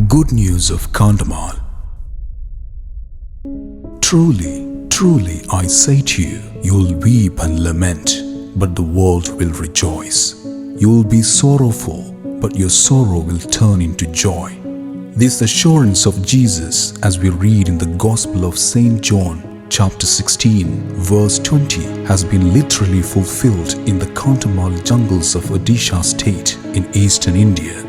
Good news of Kandhamal. Truly, truly I say to you, you'll weep and lament, but the world will rejoice. You'll be sorrowful, but your sorrow will turn into joy. This assurance of Jesus, as we read in the Gospel of St. John, chapter 16, verse 20, has been literally fulfilled in the Kandhamal jungles of Odisha state in eastern India.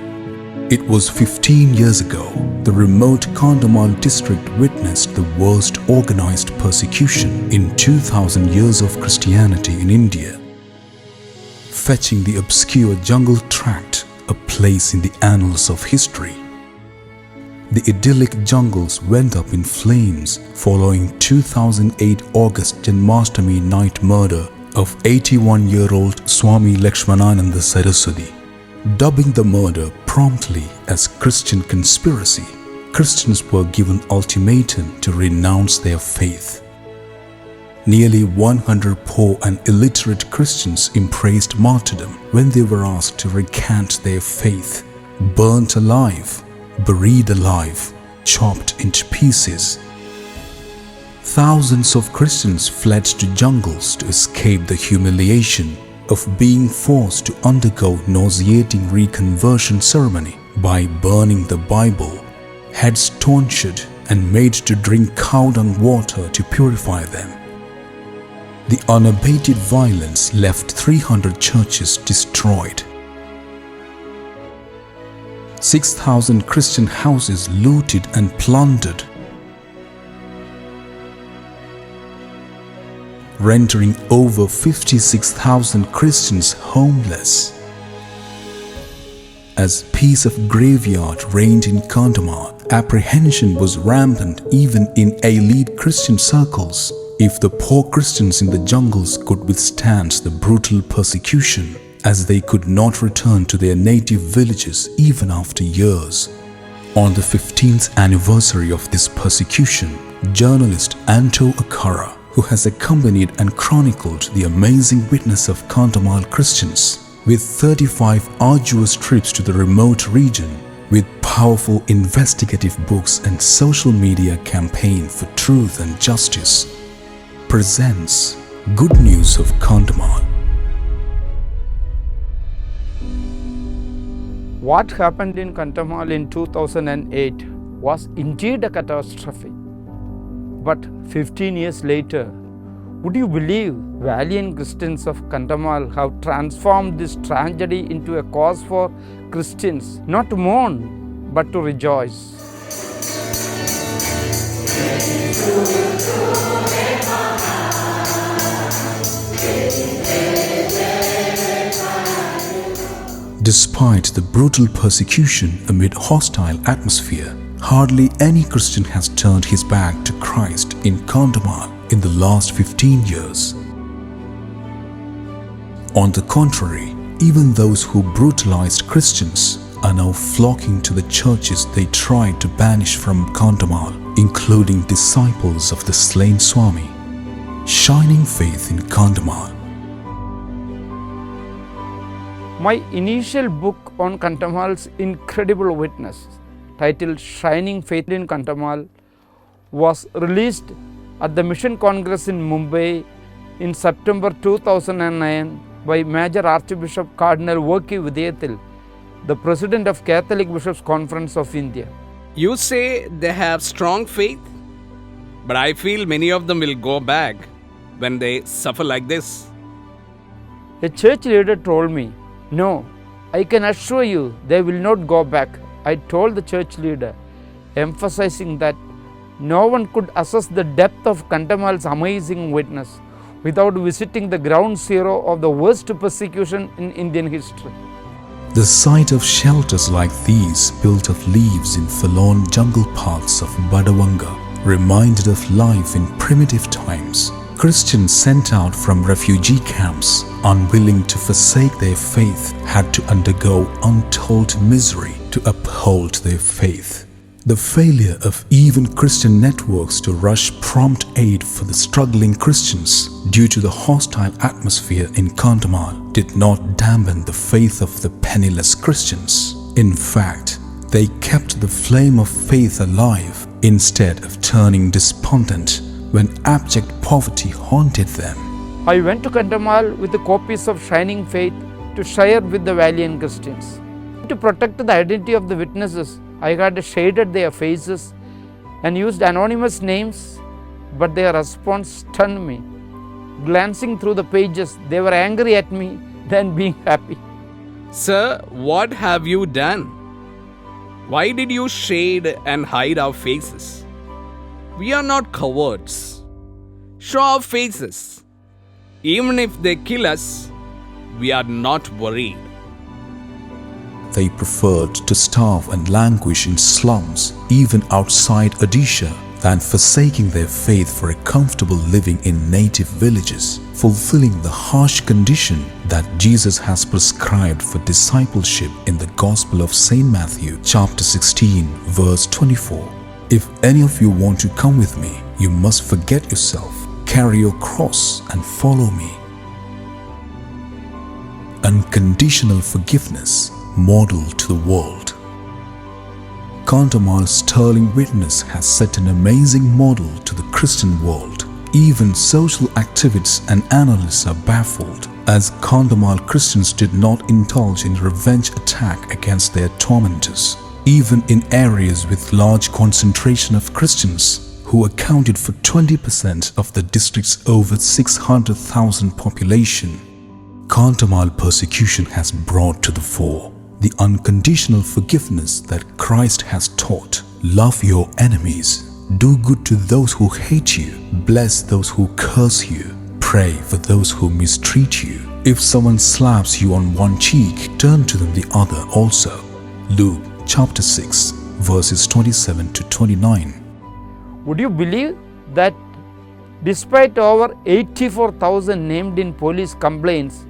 It was 15 years ago, the remote Kandhamal district witnessed the worst organized persecution in 2000 years of Christianity in India, fetching the obscure jungle tract a place in the annals of history. The idyllic jungles went up in flames following 2008 August Janmashtami night murder of 81-year-old Swami Lakshmanananda Saraswati. Dubbing the murder promptly as Christian conspiracy, Christians were given ultimatum to renounce their faith. Nearly 100 poor and illiterate Christians embraced martyrdom when they were asked to recant their faith, burnt alive, buried alive, chopped into pieces. Thousands of Christians fled to jungles to escape the humiliation of being forced to undergo nauseating reconversion ceremony by burning the Bible, heads tortured and made to drink cow dung water to purify them. The unabated violence left 300 churches destroyed, 6,000 Christian houses looted and plundered, rendering over 56,000 Christians homeless. As peace of graveyard reigned in Kandhamal, apprehension was rampant even in elite Christian circles if the poor Christians in the jungles could withstand the brutal persecution, as they could not return to their native villages even after years. On the 15th anniversary of this persecution, journalist Anto Akkara, who has accompanied and chronicled the amazing witness of Kandhamal Christians with 35 arduous trips to the remote region, with powerful investigative books and social media campaign for truth and justice, presents Good News of Kandhamal. What happened in Kandhamal in 2008 was indeed a catastrophe. But 15 years later, would you believe valiant Christians of Kandhamal have transformed this tragedy into a cause for Christians not to mourn but to rejoice? Despite the brutal persecution amid hostile atmosphere, hardly any Christian has turned his back to Christ in Kandhamal in the last 15 years. On the contrary, even those who brutalized Christians are now flocking to the churches they tried to banish from Kandhamal, including disciples of the slain Swami. Shining faith in Kandhamal. My initial book on Kandhamal's incredible witness, titled Shining Faith in Kandhamal, was released at the Mission Congress in Mumbai in September 2009 by Major Archbishop Cardinal Verki Vidayathil, the President of Catholic Bishops' Conference of India. You say they have strong faith, but I feel many of them will go back when they suffer like this. A church leader told me, "No, I can assure you they will not go back." I told the church leader, emphasizing that no one could assess the depth of Kandhamal's amazing witness without visiting the ground zero of the worst persecution in Indian history. The sight of shelters like these built of leaves in forlorn jungle paths of Badavanga reminded of life in primitive times. Christians sent out from refugee camps, unwilling to forsake their faith, had to undergo untold misery to uphold their faith. The failure of even Christian networks to rush prompt aid for the struggling Christians due to the hostile atmosphere in Kandhamal did not dampen the faith of the penniless Christians. In fact, They kept the flame of faith alive instead of turning despondent when abject poverty haunted them. I went to Kandhamal with the copies of Shining Faith to share with the valiant Christians. To protect the identity of the witnesses, I had shaded their faces and used anonymous names, but their response stunned me. Glancing through the pages, they were angry at me, then being happy. Sir, what have you done? Why did you shade and hide our faces? We are not cowards. Show our faces. Even if they kill us, we are not worried. They preferred to starve and languish in slums, even outside Odisha, than forsaking their faith for a comfortable living in native villages, fulfilling the harsh condition that Jesus has prescribed for discipleship in the Gospel of St. Matthew, chapter 16, verse 24. If any of you want to come with me, you must forget yourself, carry your cross, and follow me. Unconditional forgiveness modeled to the world. Kandhamal's sterling witness has set an amazing model to the Christian world. Even social activists and analysts are baffled, as Kandhamal Christians did not indulge in revenge attack against their tormentors, even in areas with large concentration of Christians, who accounted for 20% of the district's over 600,000 population. Kandhamal persecution has brought to the fore the unconditional forgiveness that Christ has taught. Love your enemies, do good to those who hate you, bless those who curse you, pray for those who mistreat you. If someone slaps you on one cheek, turn to them the other also. Luke chapter 6, verses 27 to 29. Would you believe that despite over 84,000 named in police complaints,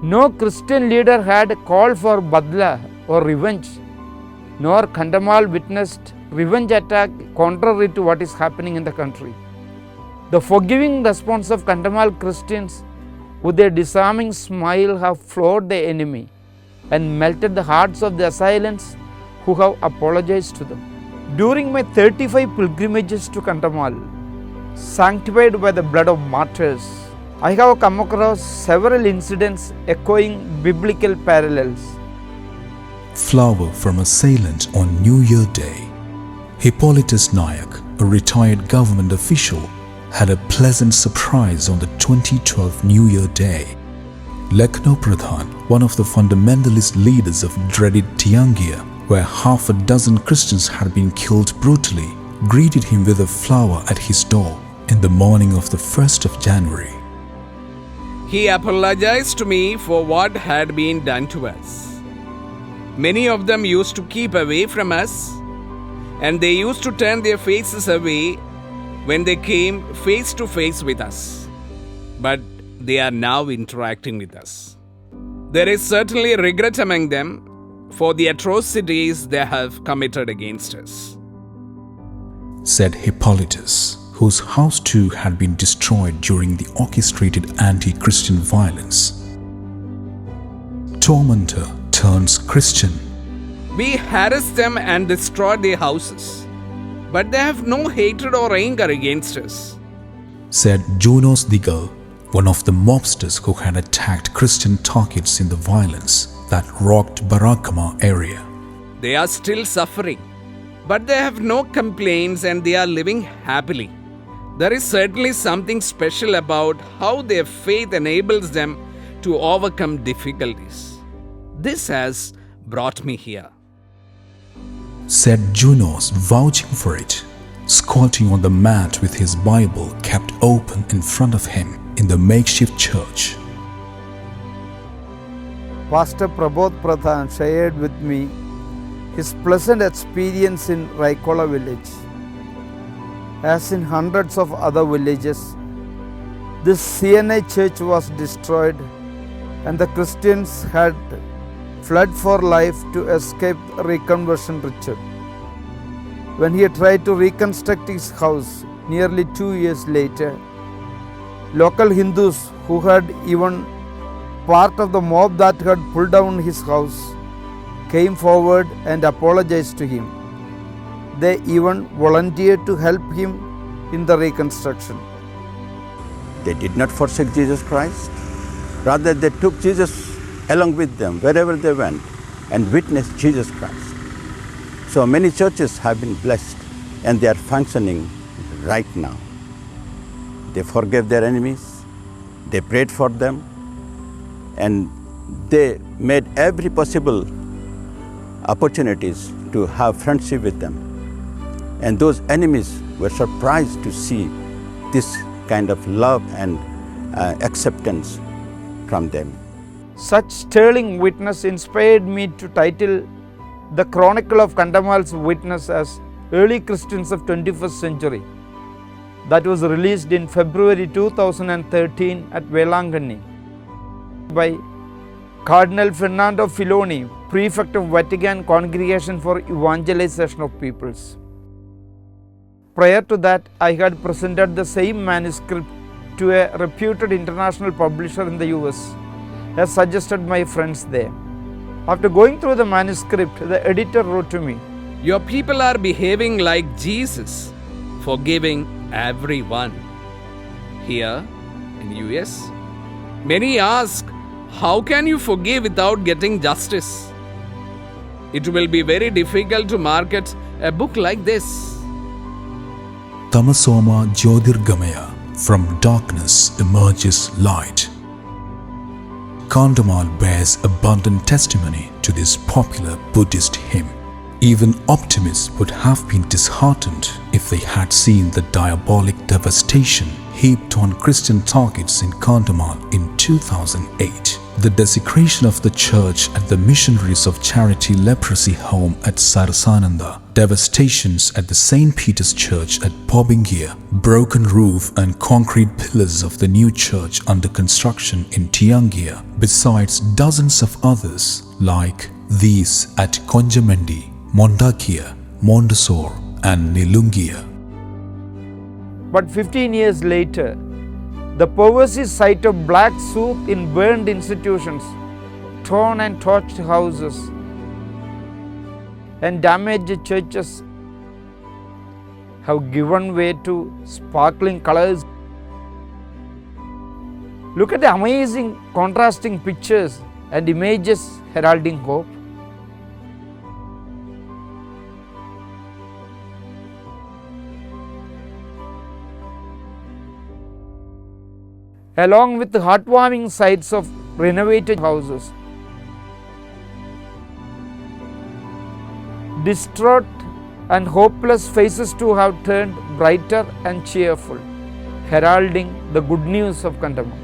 no Christian leader had called for badla or revenge, nor Kandhamal witnessed revenge attack contrary to what is happening in the country. The forgiving response of Kandhamal Christians with their disarming smile have floored the enemy and melted the hearts of the assailants who have apologized to them. During my 35 pilgrimages to Kandhamal, sanctified by the blood of martyrs, I have come across several incidents echoing biblical parallels. Flower from assailant on New Year Day. Hippolytus Nayak, a retired government official, had a pleasant surprise on the 2012 New Year Day. Lucknow Pradhan, one of the fundamentalist leaders of dreaded Tiangia, where half a dozen Christians had been killed brutally, greeted him with a flower at his door in the morning of the 1st of January. He apologized to me for what had been done to us. Many of them used to keep away from us, and they used to turn their faces away when they came face to face with us. But they are now interacting with us. There is certainly regret among them for the atrocities they have committed against us, said Hippolytus, whose house too had been destroyed during the orchestrated anti-Christian violence. Tormentor turns Christian. We harass them and destroy their houses, but they have no hatred or anger against us, said Jonas Digal, one of the mobsters who had attacked Christian targets in the violence that rocked Barakama area. They are still suffering, but they have no complaints and they are living happily. There is certainly something special about how their faith enables them to overcome difficulties. This has brought me here, said Junos, vouching for it, squatting on the mat with his Bible kept open in front of him in the makeshift church. Pastor Prabodh Pradhan shared with me his pleasant experience in Raikola village. As in hundreds of other villages, this CNA church was destroyed and the Christians had fled for life to escape reconversion ritual. When he tried to reconstruct his house nearly 2 years later, local Hindus who had even part of the mob that had pulled down his house came forward and apologized to him. They even volunteered to help him in the reconstruction. They did not forsake Jesus Christ. Rather, they took Jesus along with them wherever they went and witnessed Jesus Christ. So many churches have been blessed and they are functioning right now. They forgave their enemies, they prayed for them, and they made every possible opportunities to have friendship with them. And those enemies were surprised to see this kind of love and acceptance from them. Such sterling witness inspired me to title the Chronicle of Kandhamal's Witness as Early Christians of 21st Century. That was released in February 2013 at Velanganni by Cardinal Fernando Filoni, Prefect of Vatican Congregation for Evangelization of Peoples. Prior to that, I had presented the same manuscript to a reputed international publisher in the US, as suggested my friends there. After going through the manuscript, the editor wrote to me, Your people are behaving like Jesus, forgiving everyone. Here in US, many ask, how can you forgive without getting justice? It will be very difficult to market a book like this. Tamasoma Jyotirgamaya, from darkness emerges light. Kandhamal bears abundant testimony to this popular Buddhist hymn. Even optimists would have been disheartened if they had seen the diabolic devastation heaped on Christian targets in Kandhamal in 2008. The desecration of the church at the Missionaries of Charity Leprosy Home at Sarasananda, devastations at the St. Peter's Church at Pobingia, broken roof and concrete pillars of the new church under construction in Tiangia, besides dozens of others like these at Konjamendi, Mondakia, Mondosur and Nilungia. But 15 years later, the pervasive sight of black soup in burned institutions, torn and torched houses, and damaged churches have given way to sparkling colors. Look at the amazing contrasting pictures and images heralding hope. Along with the heartwarming sights of renovated houses, distraught and hopeless faces too have turned brighter and cheerful, heralding the good news of Kandhamal.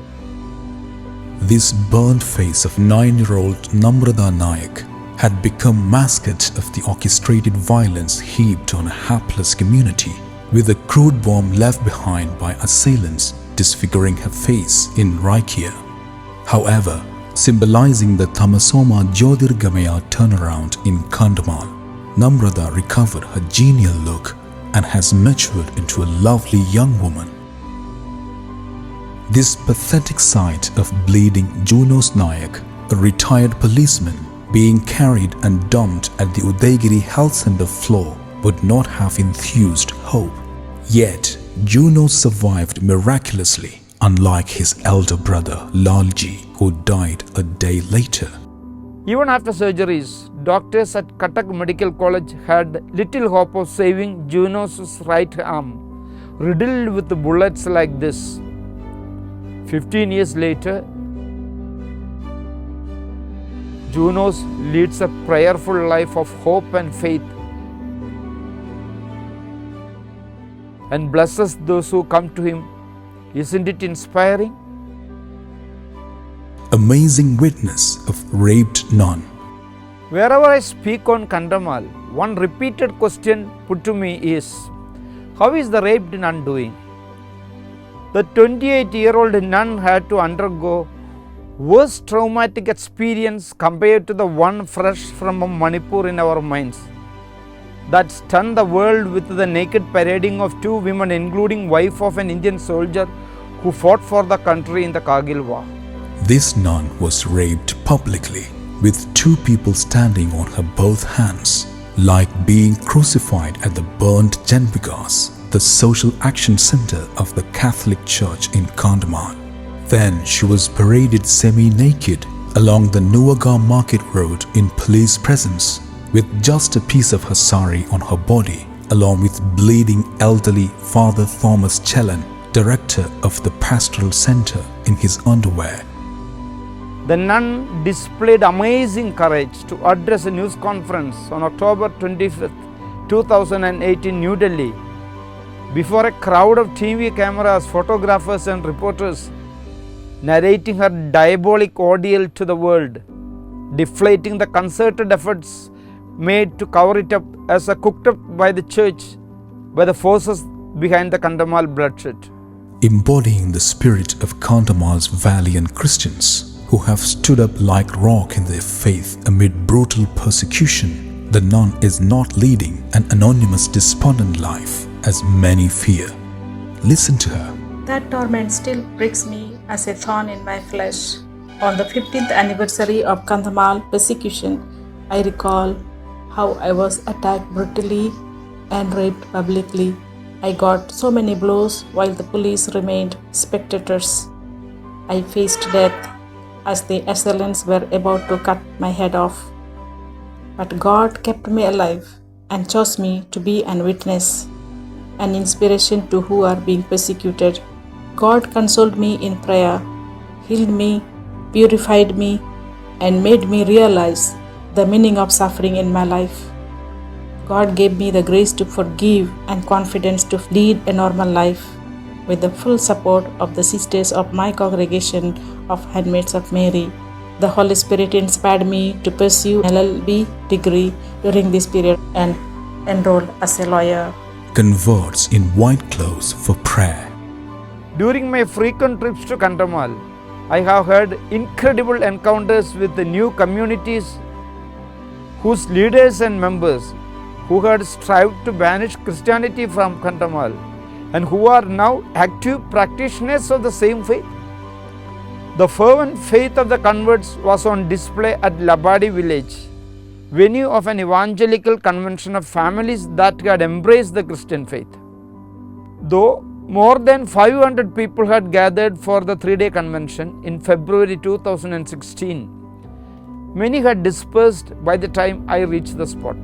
This burnt face of 9-year-old Namrata Nayak had become mascot of the orchestrated violence heaped on a hapless community, with a crude bomb left behind by assailants disfiguring her face in Raikia. However, symbolizing the Tamasoma Jyotirgamaya turnaround in Kandhamal, Namrata recovered her genial look and has matured into a lovely young woman. This pathetic sight of bleeding Junos Nayak, a retired policeman, being carried and dumped at the Udaigiri Health Center floor would not have enthused hope. Yet, Juno survived miraculously, unlike his elder brother Lalji, who died a day later. Even after surgeries, doctors at Cuttack Medical College had little hope of saving Juno's right arm, riddled with bullets like this. 15 years later, Junos leads a prayerful life of hope and faith and blesses those who come to him. Isn't it inspiring? Amazing witness of raped nun. Wherever I speak on Kandhamal, one repeated question put to me is, how is the raped nun doing? The 28-year-old nun had to undergo worse traumatic experience compared to the one fresh from Manipur in our minds, that stunned the world with the naked parading of two women, including wife of an Indian soldier who fought for the country in the Kargil war. This nun was raped publicly with two people standing on her both hands, like being crucified at the burnt Janvikas, the social action center of the Catholic Church in Kandhamal. Then she was paraded semi-naked along the Nuaga Market Road in police presence, with just a piece of her sari on her body, along with bleeding elderly Father Thomas Chellan, director of the Pastoral Center, in his underwear. The nun displayed amazing courage to address a news conference on October 25, 2008 in New Delhi, before a crowd of TV cameras, photographers and reporters, narrating her diabolic ordeal to the world, deflating the concerted efforts made to cover it up as a cooked up by the church, by the forces behind the Kandhamal bloodshed. Embodying the spirit of Kandhamal's valiant Christians, who have stood up like rock in their faith amid brutal persecution, the nun is not leading an anonymous, despondent life as many fear. Listen to her. That torment still pricks me as a thorn in my flesh. On the 15th anniversary of Kandhamal persecution, I recall how I was attacked brutally and raped publicly. I got so many blows while the police remained spectators. I faced death as the assailants were about to cut my head off. But God kept me alive and chose me to be an witness, an inspiration to who are being persecuted. God consoled me in prayer, healed me, purified me, and made me realize the meaning of suffering in my life. God gave me the grace to forgive and confidence to lead a normal life with the full support of the sisters of my congregation of Handmaids of Mary. The Holy Spirit inspired me to pursue an LLB degree during this period and enrolled as a lawyer. Converts in white clothes for prayer. During my frequent trips to Kandhamal, I have had incredible encounters with the new communities whose leaders and members who had strived to banish Christianity from Kandhamal and who are now active practitioners of the same faith. The fervent faith of the converts was on display at Labadi village, venue of an evangelical convention of families that had embraced the Christian faith. Though more than 500 people had gathered for the 3-day convention in February 2016, many had dispersed by the time I reached the spot.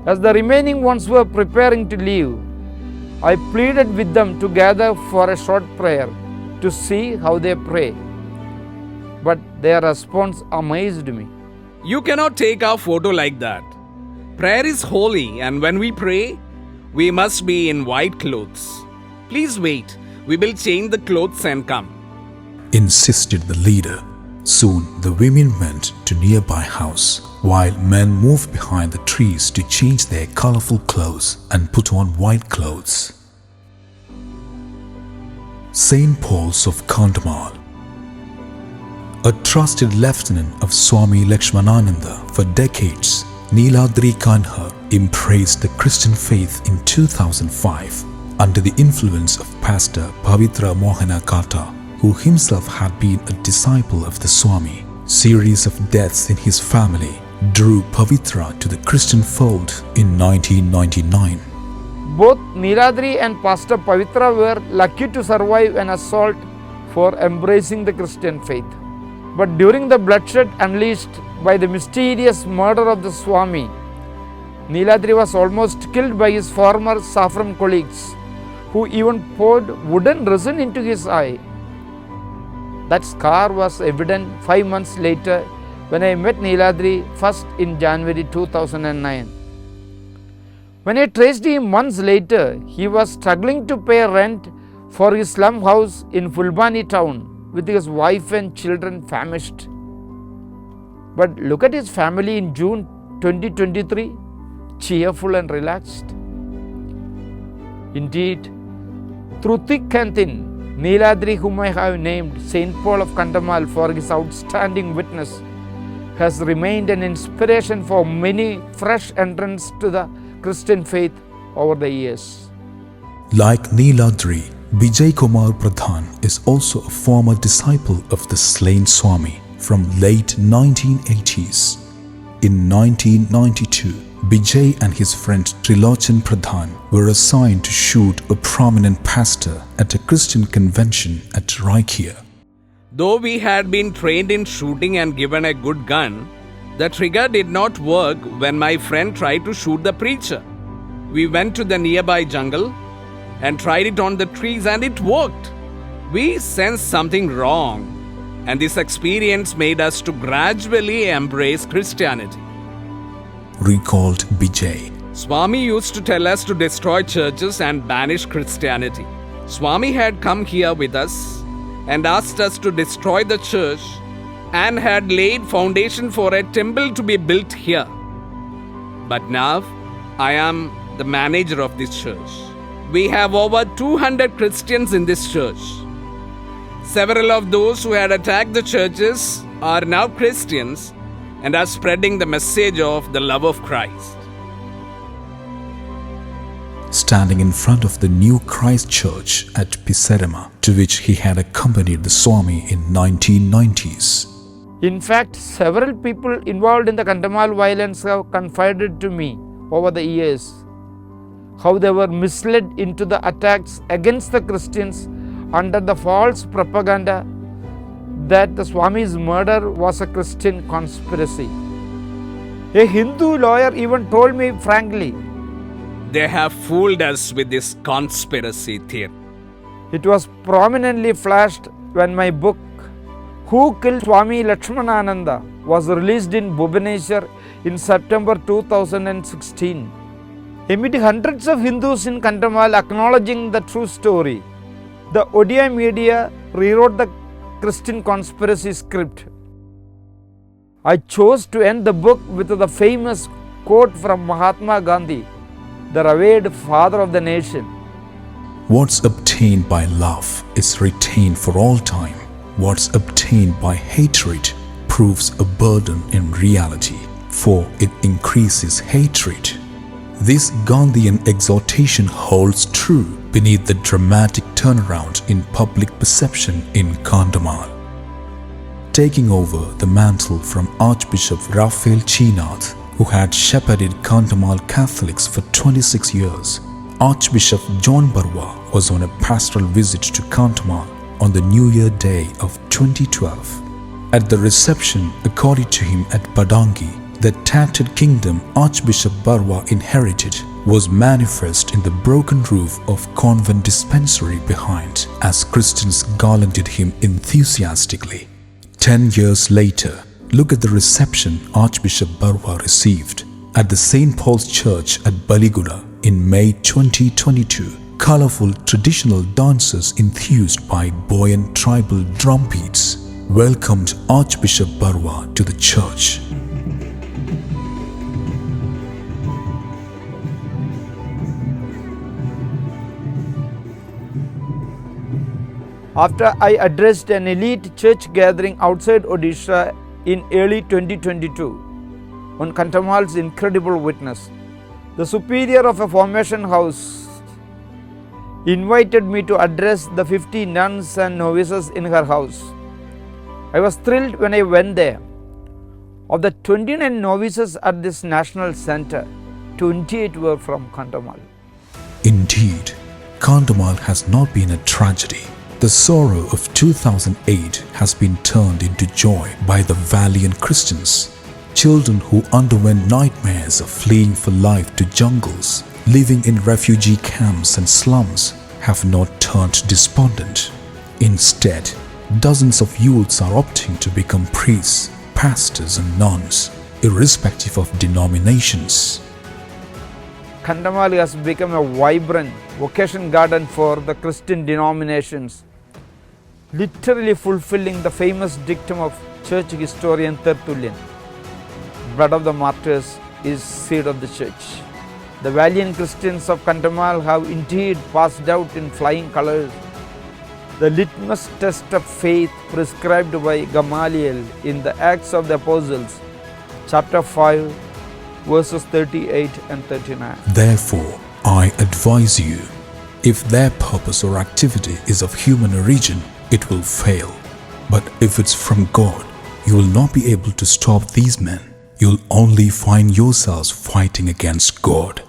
As the remaining ones were preparing to leave, I pleaded with them to gather for a short prayer to see how they pray. But their response amazed me. You cannot take our photo like that. Prayer is holy, and when we pray, we must be in white clothes. Please wait, we will change the clothes and come, insisted the leader. Soon the women went to nearby house, while men moved behind the trees to change their colorful clothes and put on white clothes. St. Paul's of Kandhamal. A trusted lieutenant of Swami Lakshmanananda for decades, Neeladri Kanhar embraced the Christian faith in 2005 under the influence of Pastor Pavitra Mohana Kata, who himself had been a disciple of the Swami. Series of deaths in his family drew Pavitra to the Christian fold in 1999. Both Neeladri and Pastor Pavitra were lucky to survive an assault for embracing the Christian faith. But during the bloodshed unleashed by the mysterious murder of the Swami, Neeladri was almost killed by his former saffron colleagues, who even poured wooden resin into his eye. That scar was evident 5 months later when I met Neeladri first in January 2009. When I traced him months later, he was struggling to pay rent for his slum house in Fulbani town with his wife and children famished. But look at his family in June 2023, cheerful and relaxed. Indeed, through thick and thin, Neeladri, whom I have named St. Paul of Kandhamal for his outstanding witness, has remained an inspiration for many fresh entrants to the Christian faith over the years. Like Neeladri, Vijay Kumar Pradhan is also a former disciple of the slain Swami from late 1980s. In 1992, Bijay and his friend Trilochan Pradhan were assigned to shoot a prominent pastor at a Christian convention at Raikia. Though we had been trained in shooting and given a good gun, the trigger did not work when my friend tried to shoot the preacher. We went to the nearby jungle and tried it on the trees and it worked. We sensed something wrong, and this experience made us to gradually embrace Christianity. Recalled Bijay. Swami used to tell us to destroy churches and banish Christianity. Swami had come here with us and asked us to destroy the church and had laid foundation for a temple to be built here. But now, I am the manager of this church. We have over 200 Christians in this church. Several of those who had attacked the churches are now Christians and are spreading the message of the love of Christ. Standing in front of the new Christ Church at Pisarama, to which he had accompanied the Swami in 1990s. In fact, several people involved in the Kandhamal violence have confided to me over the years how they were misled into the attacks against the Christians under the false propaganda that the Swami's murder was a Christian conspiracy. A Hindu lawyer even told me frankly, They have fooled us with this conspiracy theory. it was prominently flashed when my book, Who Killed Swami Lakshmanananda, was released in Bhubaneswar in September 2016. Amid hundreds of Hindus in Kandhamal acknowledging the true story, the Odia media rewrote the Christian conspiracy script. I chose to end the book with the famous quote from Mahatma Gandhi, the revered father of the nation. What's obtained by love is retained for all time. What's obtained by hatred proves a burden in reality, for it increases hatred. This Gandhian exhortation holds true beneath the dramatic turnaround in public perception in Kandhamal. Taking over the mantle from Archbishop Raphael Chinath, who had shepherded Kandhamal Catholics for 26 years, Archbishop John Barwa was on a pastoral visit to Kandhamal on the New Year Day of 2012. At the reception accorded to him at Padangi, the tattered kingdom Archbishop Barwa inherited was manifest in the broken roof of convent dispensary behind, as Christians garlanded him enthusiastically. 10 years later, look at the reception Archbishop Barwa received at the St. Paul's Church at Baliguda in May 2022. Colorful traditional dancers enthused by buoyant tribal drum beats welcomed Archbishop Barwa to the church. After I addressed an elite church gathering outside Odisha in early 2022 on Kandhamal's incredible witness, the superior of a formation house invited me to address the 50 nuns and novices in her house. I was thrilled when I went there. Of the 29 novices at this national center, 28 were from Kandhamal. Indeed, Kandhamal has not been a tragedy. The sorrow of 2008 has been turned into joy by the valiant Christians. Children who underwent nightmares of fleeing for life to jungles, living in refugee camps and slums, have not turned despondent. Instead, dozens of youths are opting to become priests, pastors and nuns, irrespective of denominations. Kandhamal has become a vibrant vocation garden for the Christian denominations, literally fulfilling the famous dictum of church historian Tertullian, blood of the martyrs is seed of the church. The valiant Christians of Kandhamal have indeed passed out in flying colors the litmus test of faith prescribed by Gamaliel in the Acts of the Apostles, chapter 5, verses 38 and 39. Therefore, I advise you, if their purpose or activity is of human origin, it will fail. But if it's from God, You will not be able to stop these men. You'll only find yourselves fighting against God.